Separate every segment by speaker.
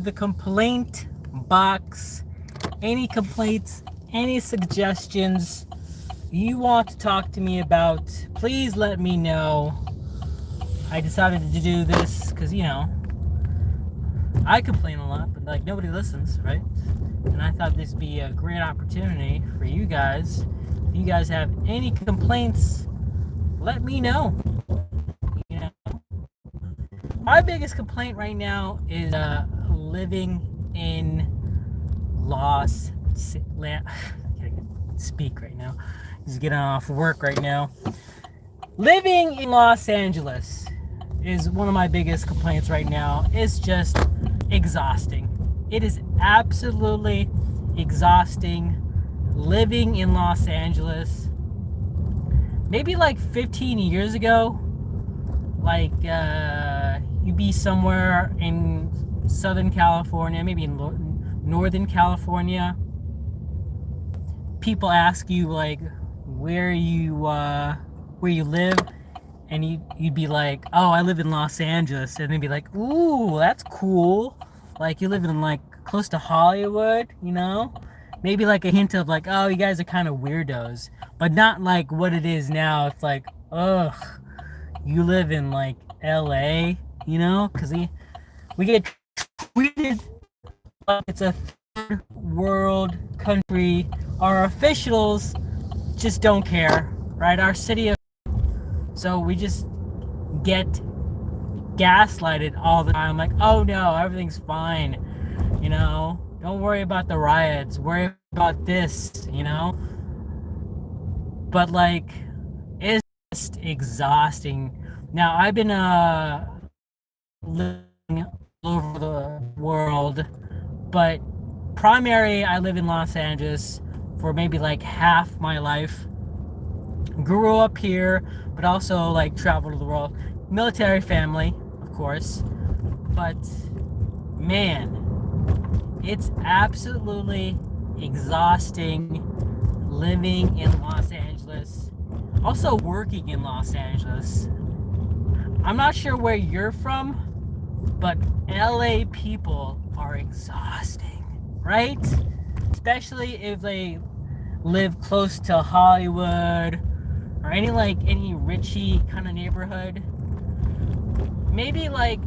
Speaker 1: the complaint box. Any complaints, any suggestions you want to talk to me about, please let me know. I decided to do this because, I complain a lot, but like nobody listens, right? And I thought this would be a great opportunity for you guys. If you guys have any complaints, let me know. You know, my biggest complaint right now is living in Los. I can't speak right now. Just getting off work right now. Living in Los Angeles is one of my biggest complaints right now. It's just exhausting. It is absolutely exhausting living in Los Angeles. Maybe like 15 years ago, like you'd be somewhere in Southern California, maybe in Northern California. People ask you like where you live, and you'd be like, oh, I live in Los Angeles, and they'd be like, ooh, that's cool. Like you live in like close to Hollywood, maybe like a hint of like, oh, you guys are kind of weirdos, but not like what it is now. It's like, ugh, you live in like LA, because we get treated like it's a third world country. Our officials just don't care, right? Our city of, so we just get gaslighted all the time, like, oh no, everything's fine, don't worry about the riots, worry about this, but like, it's just exhausting. Now I've been living all over the world, but primarily I live in Los Angeles for maybe like half my life. Grew up here, but also like traveled the world. Military family, of course, but man, it's absolutely exhausting living in Los Angeles. Also working in Los Angeles. I'm not sure where you're from, but LA people are exhausting, right? Especially if they live close to Hollywood or any richy kind of neighborhood. Maybe like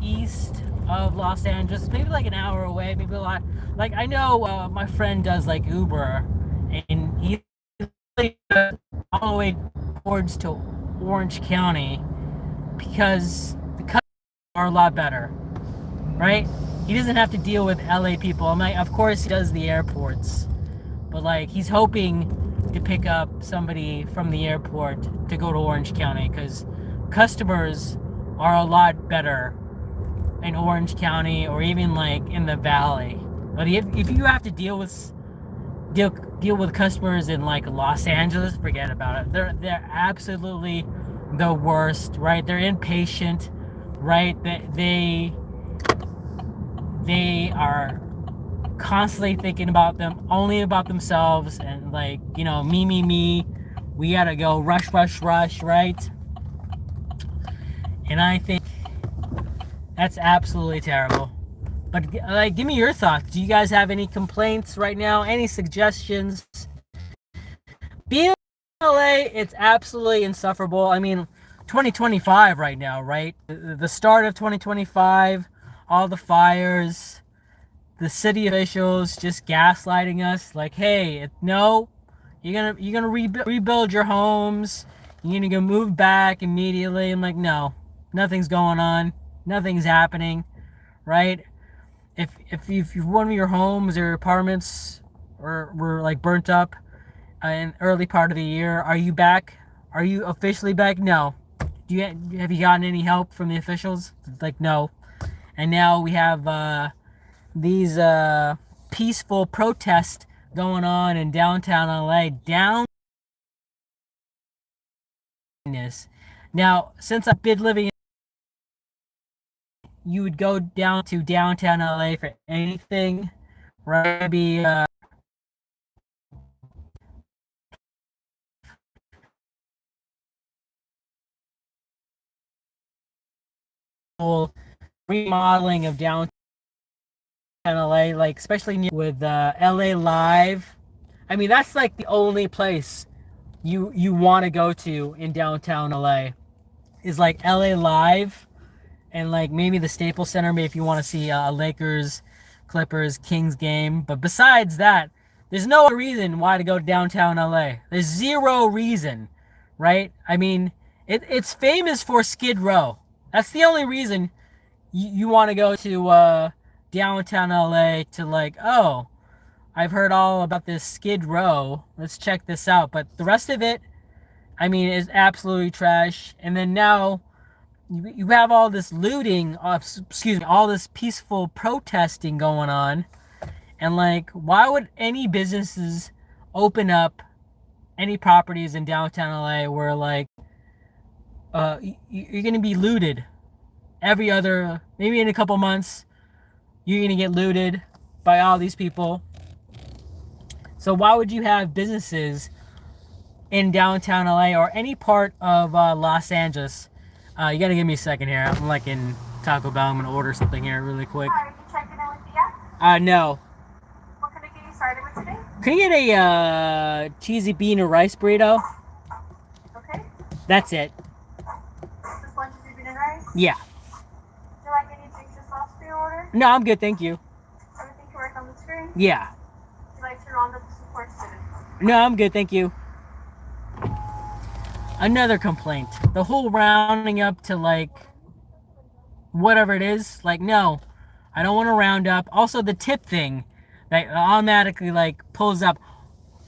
Speaker 1: east of Los Angeles, maybe like an hour away, maybe a lot. Like I know my friend does like Uber, and he all the way towards to Orange County because the customers are a lot better, right? He doesn't have to deal with LA people. I'm like, of course he does the airports, but like he's hoping to pick up somebody from the airport to go to Orange County because customers are a lot better in Orange County or even like in the valley. But if you have to deal with customers in like Los Angeles, forget about it. They're absolutely the worst, right? They're impatient, right? They are constantly thinking about only about themselves, and like, me, we gotta go rush, right? And I think that's absolutely terrible. But like, give me your thoughts. Do you guys have any complaints right now? Any suggestions? Being in LA, it's absolutely insufferable. I mean, 2025 right now, right? The start of 2025, all the fires, the city officials just gaslighting us, like, hey, no, you're gonna rebuild your homes. You're gonna go move back immediately. I'm like, no, nothing's going on, nothing's happening, right? If one of your homes or apartments were like burnt up in early part of the year, are you back? Are you officially back? No. Have you gotten any help from the officials? Like, no. And now we have these peaceful protests going on in downtown LA. Now, since I've been living, you would go down to downtown LA for anything, right? Maybe remodeling of downtown LA, like especially with LA Live. I mean, that's like the only place you want to go to in downtown LA is like LA Live, and like maybe the Staples Center, maybe if you want to see a Lakers, Clippers, Kings game. But besides that, there's no reason why to go downtown LA. There's zero reason, right? I mean, it's famous for Skid Row. That's the only reason you want to go to downtown LA, to like, oh, I've heard all about this Skid Row. Let's check this out. But the rest of it, I mean, is absolutely trash. And then now you have all this looting, all this peaceful protesting going on. And like, why would any businesses open up any properties in downtown LA where like you're gonna be looted every other, maybe in a couple months, you're gonna get looted by all these people. So why would you have businesses in downtown LA or any part of Los Angeles? You gotta give me a second here. I'm like in Taco Bell. I'm gonna order something here really quick.
Speaker 2: Hi, have you checked in with the app?
Speaker 1: No.
Speaker 2: What can I get you started with today?
Speaker 1: Can you get a cheesy bean and rice burrito?
Speaker 2: Okay.
Speaker 1: That's it.
Speaker 2: Just one cheesy bean and rice?
Speaker 1: Yeah.
Speaker 2: Would you like any drinks or sauce for your order?
Speaker 1: No, I'm good, thank you.
Speaker 2: Everything can work on the screen?
Speaker 1: Yeah.
Speaker 2: Would you like to round up the support students?
Speaker 1: No, I'm good, thank you. Another complaint. The whole rounding up to like whatever it is. Like, no, I don't want to round up. Also, the tip thing that automatically like pulls up.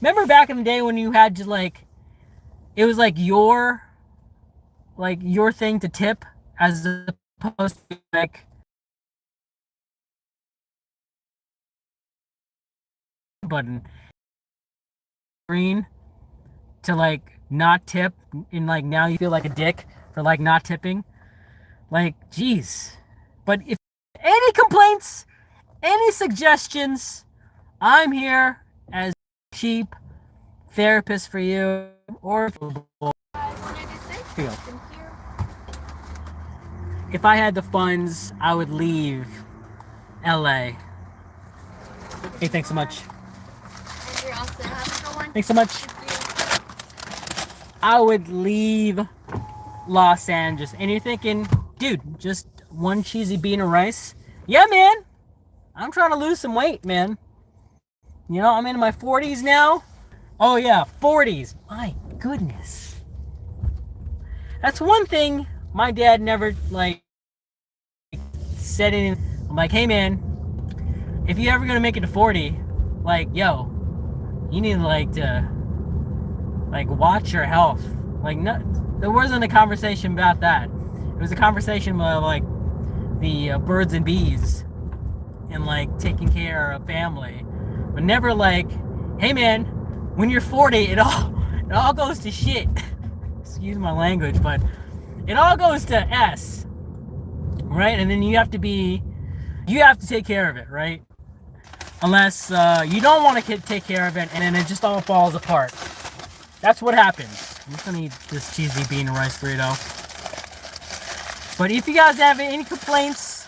Speaker 1: Remember back in the day when you had to like, it was like your thing to tip as opposed to like button green to like not tip, and like now you feel like a dick for like not tipping. Like, geez. But if any complaints, any suggestions, I'm here as cheap therapist for you. Or if I had the funds, I would leave LA. Hey, thanks so much.
Speaker 2: And you're all set. Have a good one.
Speaker 1: Thanks so much. I would leave Los Angeles. And you're thinking, dude, just one cheesy bean and rice? Yeah, man. I'm trying to lose some weight, man. You know, I'm in my 40s now. Oh, yeah, 40s. My goodness. That's one thing my dad never, like, said anything. I'm like, hey, man, if you're ever going to make it to 40, like, yo, you need, like, to watch your health. Like, no, there wasn't a conversation about that. It was a conversation about like the birds and bees and like taking care of family, but never like, hey man, when you're 40, it all goes to shit. Excuse my language, but it all goes to S, right? And then you have to take care of it, right? Unless you don't want to take care of it, and then it just all falls apart. That's what happens. I'm just gonna eat this cheesy bean and rice burrito. But if you guys have any complaints,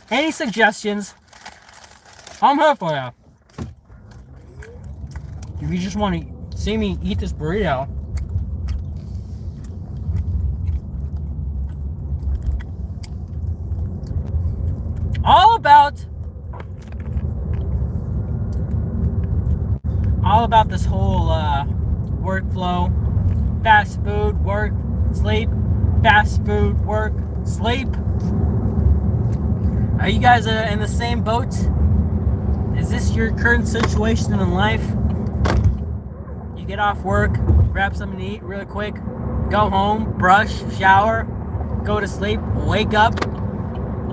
Speaker 1: any suggestions, I'm here for you. If you just want to see me eat this burrito, all about this whole workflow. Fast food, work, sleep. Fast food, work, sleep. Are you guys in the same boat? Is this your current situation in life? You get off work, grab something to eat really quick, go home, brush, shower, go to sleep, wake up,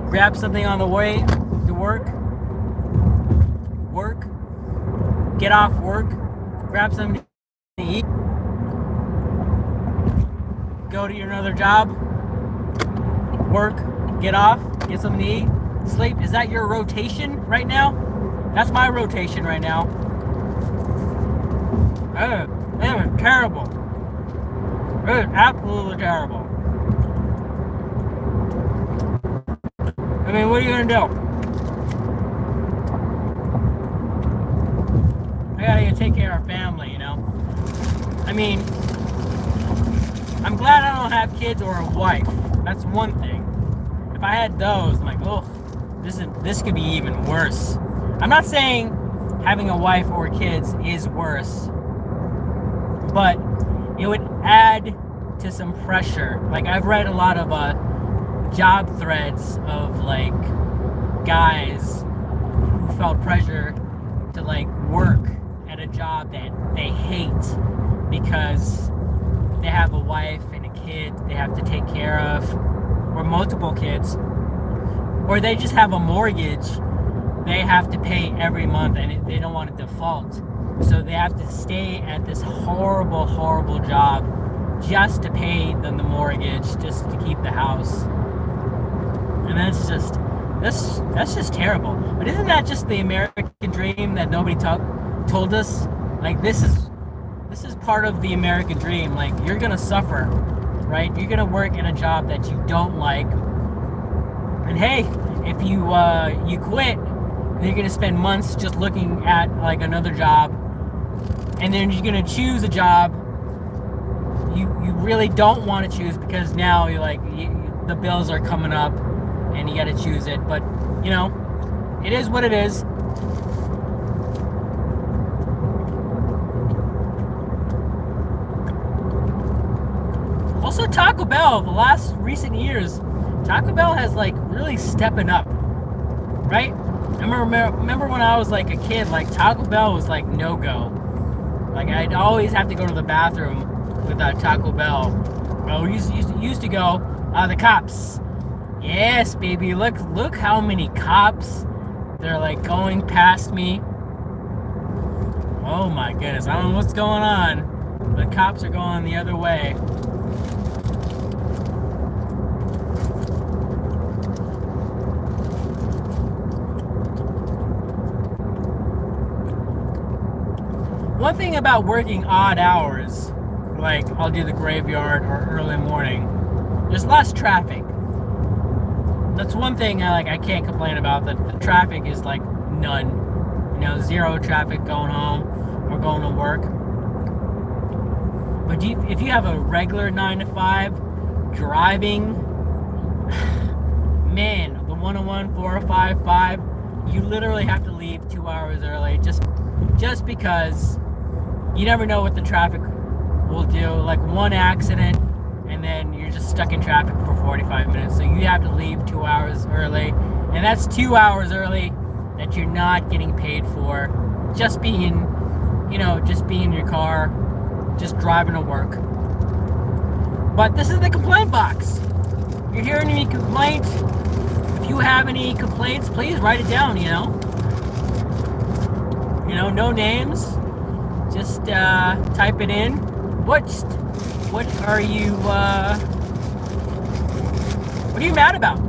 Speaker 1: grab something on the way to work, get off work, grab something to eat, go to your another job, work, get off, get something to eat, sleep. Is that your rotation right now? That's my rotation right now. That is terrible. It is absolutely terrible. I mean, what are you gonna do? I gotta take care of family, you know? I mean, I'm glad I don't have kids or a wife. That's one thing. If I had those, I'm like, oh, this could be even worse. I'm not saying having a wife or kids is worse, but it would add to some pressure. Like, I've read a lot of job threads of like guys who felt pressure to like work at a job that they hate because they have a wife and a kid they have to take care of, or multiple kids, or they just have a mortgage they have to pay every month and they don't want to default. So they have to stay at this horrible, horrible job just to pay them the mortgage, just to keep the house. And that's just terrible. But isn't that just the American dream that nobody told us? Like, this is part of the American dream. Like, you're gonna suffer, right? You're gonna work in a job that you don't like. And hey, if you quit, you're gonna spend months just looking at like another job, and then you're gonna choose a job you really don't want to choose because now you're like the bills are coming up and you got to choose it. But you know, it is what it is. Also, Taco Bell, the last recent years, Taco Bell has like really stepping up, right? I remember when I was like a kid, like Taco Bell was like no go. Like, I'd always have to go to the bathroom with Taco Bell. Well, we used to go, the cops. Yes, baby, look how many cops. They're like going past me. Oh my goodness, I don't know what's going on. The cops are going the other way. One thing about working odd hours, like I'll do the graveyard or early morning, there's less traffic. That's one thing I can't complain about. The traffic is like none. You know, zero traffic going home or going to work. But if you have a regular 9 to 5 driving, man, the 101, 455, you literally have to leave 2 hours early just because you never know what the traffic will do. Like one accident and then you're just stuck in traffic for 45 minutes. So you have to leave 2 hours early. And that's 2 hours early that you're not getting paid for. Just being in your car, just driving to work. But this is the complaint box. If you're hearing any complaints, if you have any complaints, please write it down, no names. Just type it in. What are you mad about?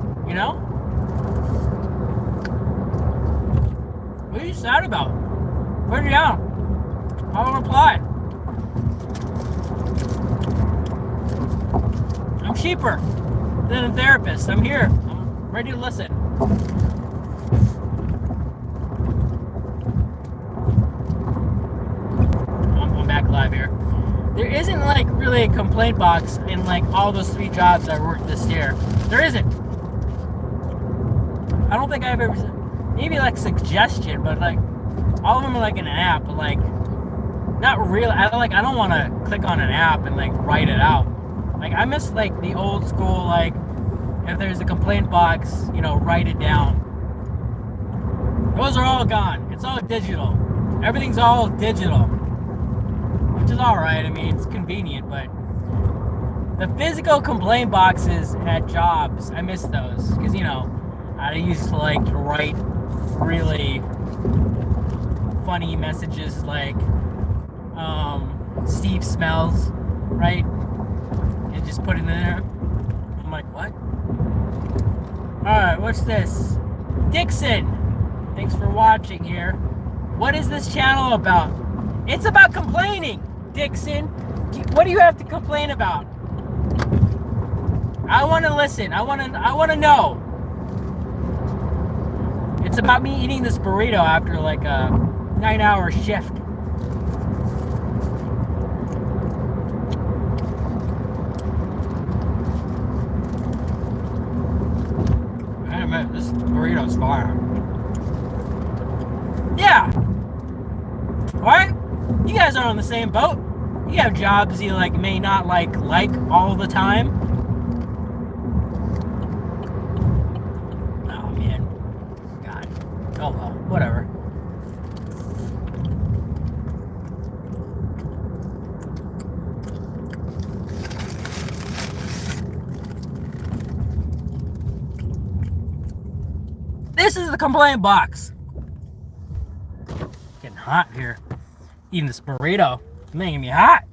Speaker 1: What are you sad about? Put it down. I'll reply. I'm cheaper than a therapist. I'm here. I'm ready to listen. I'm back live here. There isn't like really a complaint box in like all those 3 jobs I worked this year. There isn't. I don't think I've ever, maybe like suggestion, but like all of them are like in an app, but like not really. I don't want to click on an app and like write it out. Like I miss like the old school, like if there's a complaint box, write it down. Those are all gone. It's all digital. Everything's all digital, which is all right. I mean, it's convenient, but the physical complaint boxes at jobs, I miss those because I used to like to write really funny messages like Steve smells, right? And just put it in there. I'm like, what? Alright, what's this? Dixon! Thanks for watching here. What is this channel about? It's about complaining, Dixon. What do you have to complain about? I want to listen. I want to know. It's about me eating this burrito after like a 9-hour shift. burrito's fire. Yeah. Alright? You guys are on the same boat. You have jobs you may not like all the time. Oh man. God. Oh well, whatever. This is the complaint box. Getting hot here. Eating this burrito. It's making me hot.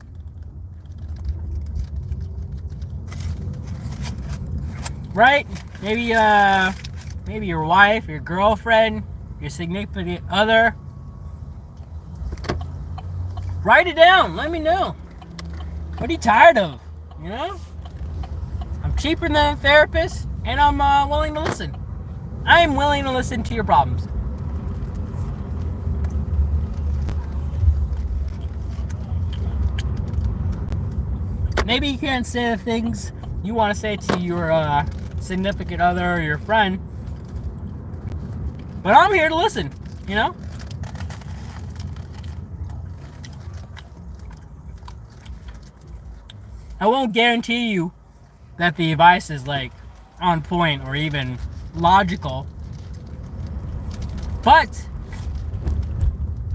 Speaker 1: Right? Maybe your wife, your girlfriend, your significant other. Write it down. Let me know. What are you tired of? You know? I'm cheaper than a therapist, and I'm willing to listen. I'm willing to listen to your problems. Maybe you can't say the things you want to say to your significant other or your friend, but I'm here to listen, you know? I won't guarantee you that the advice is on point or even logical, but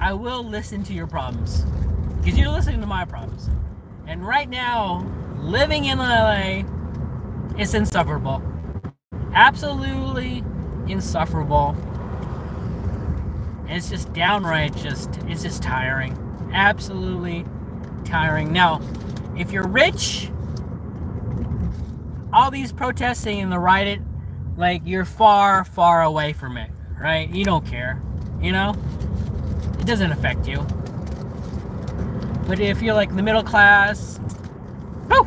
Speaker 1: I will listen to your problems because you're listening to my problems. And right now, living in LA is insufferable. Absolutely insufferable. It's just downright it's just tiring. Absolutely tiring. Now, if you're rich, all these protesting and the riot, you're far, far away from it, right? You don't care, you know? It doesn't affect you. But if you're the middle class, woo!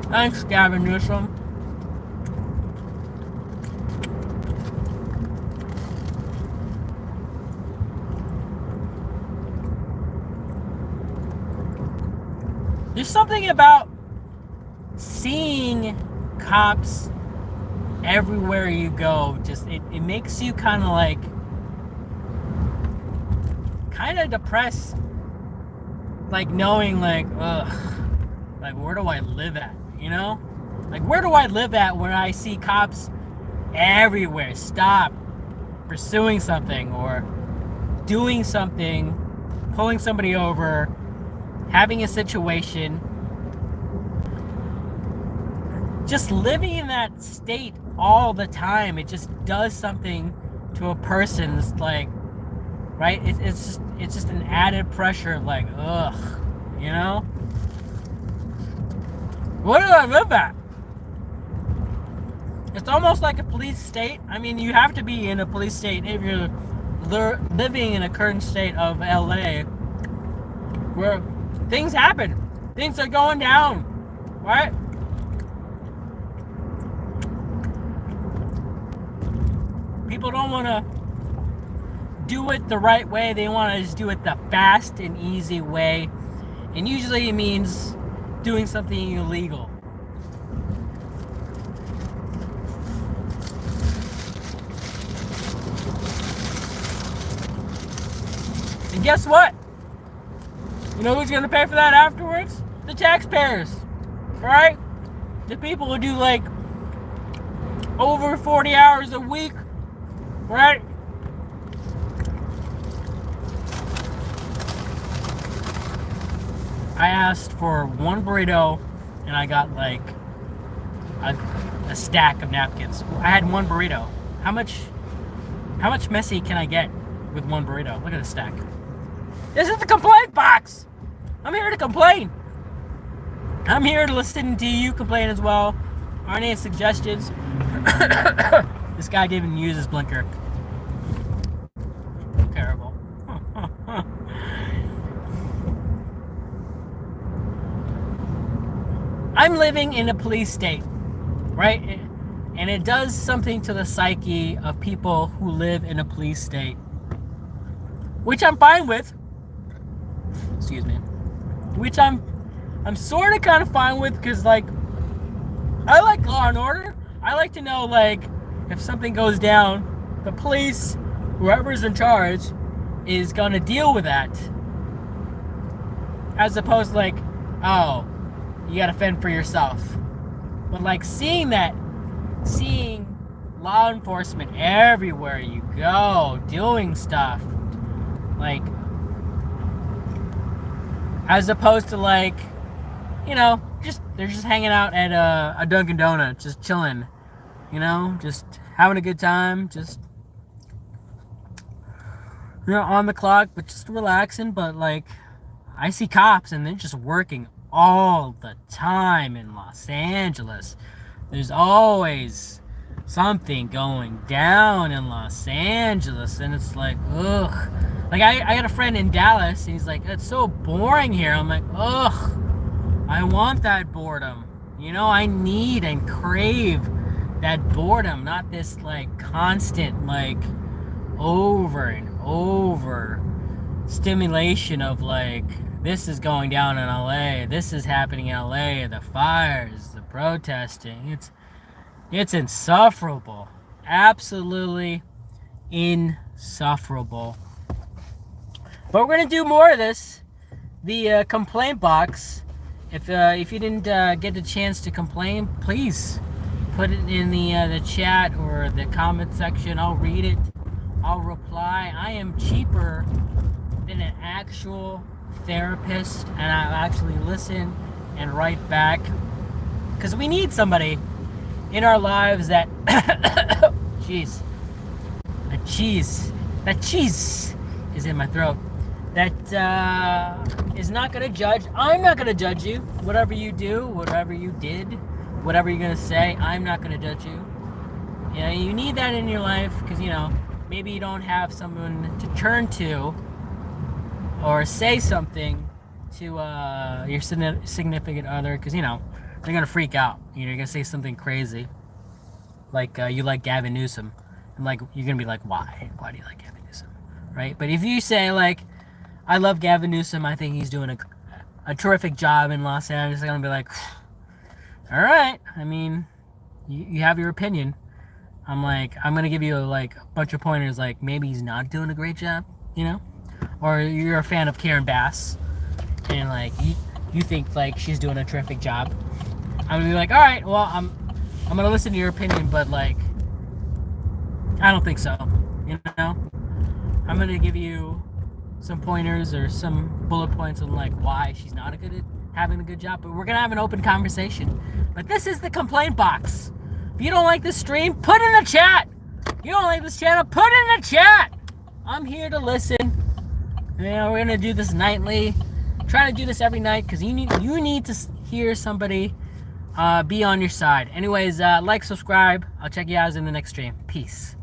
Speaker 1: Thanks, Gavin Newsom. There's something about seeing cops everywhere you go. Just it makes you kind of depressed, knowing ugh, where do I live at, you know? Where do I live at when I see cops everywhere, stop, pursuing something or doing something, pulling somebody over, having a situation, just living in that state all the time. It just does something to a person's right? It's just an added pressure of ugh, you know? Where do I live at? It's almost like a police state. I mean, you have to be in a police state if you're living in a current state of LA where things happen. Things are going down, right? People don't want to do it the right way. They want to just do it the fast and easy way. And usually it means doing something illegal. And guess what? You know who's going to pay for that afterwards? The taxpayers. Alright? The people who do over 40 hours a week. Right? I asked for one burrito and I got a stack of napkins. I had one burrito. How much messy can I get with one burrito? Look at the stack. This is the complaint box. I'm here to complain. I'm here to listen to you complain as well. Are any suggestions? This guy didn't even use his blinker. Terrible. I'm living in a police state, right? And it does something to the psyche of people who live in a police state, which I'm fine with. Excuse me. Which I'm sort of kind of fine with because I like law and order, I like to know, like, if something goes down, the police, whoever's in charge, is gonna deal with that. As opposed to like, oh, you gotta fend for yourself. But like seeing law enforcement everywhere you go, doing stuff, like, as opposed to like, you know, they're just hanging out at a Dunkin' Donuts, just chilling, you know, just having a good time, just, you know, on the clock, but just relaxing. But like, I see cops and they're just working all the time in Los Angeles. There's always something going down in Los Angeles, and it's like, ugh. Like, I got a friend in Dallas, and he's like, it's so boring here. I'm like, ugh, I want that boredom. You know, I need and crave that boredom, not this, like, constant, like, over and over stimulation of, like, this is going down in LA, this is happening in LA, the fires, the protesting. It's insufferable. Absolutely insufferable. But we're gonna do more of this. The complaint box. If you didn't get the chance to complain, please put it in the chat or the comment section. I'll read it. I'll reply. I am cheaper than an actual therapist, and I'll actually listen and write back, because we need somebody in our lives that jeez, that cheese is in my throat, that is not gonna judge. I'm not gonna judge you. Whatever you do, whatever you did, whatever you're gonna say, I'm not gonna judge you. You know, you need that in your life, because, you know, maybe you don't have someone to turn to or say something to your significant other, because, you know, they're gonna freak out. You know, you're gonna say something crazy, like you like Gavin Newsom, and like you're gonna be like, why do you like Gavin Newsom, right? But if you say like, I love Gavin Newsom, I think he's doing a terrific job in Los Angeles, they're gonna be like, all right, I mean, you have your opinion. I'm like, I'm gonna give you like a bunch of pointers, like maybe he's not doing a great job, you know, or you're a fan of Karen Bass, and like you think like she's doing a terrific job. I'm gonna be like, all right, well, I'm gonna listen to your opinion, but like, I don't think so, you know. I'm gonna give you some pointers or some bullet points on like why she's not having a good job, but we're gonna have an open conversation. But this is the complaint box. If you don't like this stream, put it in the chat. If you don't like this channel, put it in the chat. I'm here to listen. You know, we're gonna do this nightly. Try to do this every night, because you need to hear somebody be on your side. Anyways, like, subscribe. I'll check you guys in the next stream. Peace.